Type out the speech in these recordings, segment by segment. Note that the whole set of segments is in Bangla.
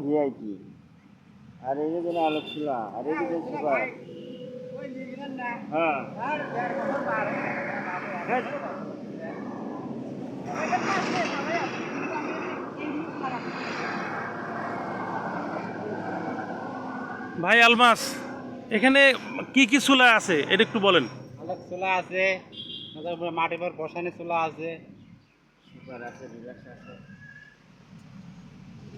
ভিআইপি আর এই যে আলোক চুলা আর এই যে সুপার হ্যাঁ ভাই আলমাস, এখানে কি কি চুলা আছে এটা একটু বলেন। আলোক চুলা আছে, তারপরে মাটির পর বসানি চুলা আছে, সুপার আছে, রিল্যাক্স আছে।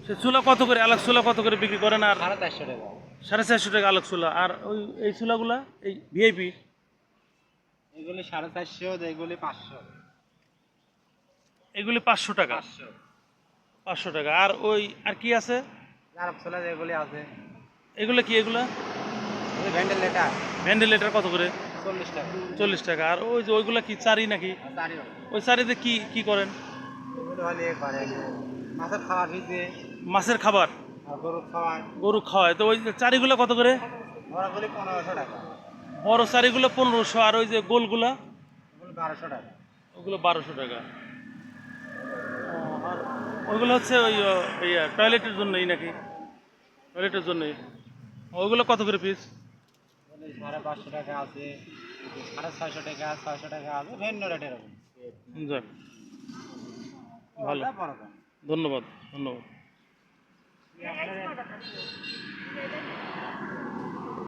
সে চুলা কত করে, আলোক চুলা কত করে বিক্রি করেন? আর 450 টাকা। 450 টাকা আলোক চুলা। আর ওই এই চুলাগুলা এই ভিআইপি এগুলি 450, এগুলি 500। এগুলি 500 টাকা। 500 টাকা। আর ওই আর কি আছে? আলোক চুলা যেগুলি আছে এগুলো কি? এগুলা ভেন্টিলেটর ভেন্টিলেটর কত করে? 40 টাকা। 40 টাকা। আর ওই যে ওইগুলা কি চারি নাকি? ওই চারিতে কি কি করেন? এগুলো হলে একবারে মাছের খাবার ভিজে, মাছের খাবার, আর গরুর খাবার। গরু খাওয়ায়। তো ওই যে চারিগুলা কত করে? বড়গুলি 1500 টাকা, বড় চারিগুলো 1500। আর ওই যে গোলগুলা এগুলো 1200 টাকা। ওগুলো 1200 টাকা। আর ওইগুলো হচ্ছে ওই টয়লেটের জন্যই নাকি? টয়লেটের জন্যই। ওইগুলো কত করে পিস? 550 টাকা আছে, 650 টাকা, 600 টাকা আছে, ভিন্ন রেটের হবে। যাক, ভালো, ধন্যবাদ ধন্যবাদ।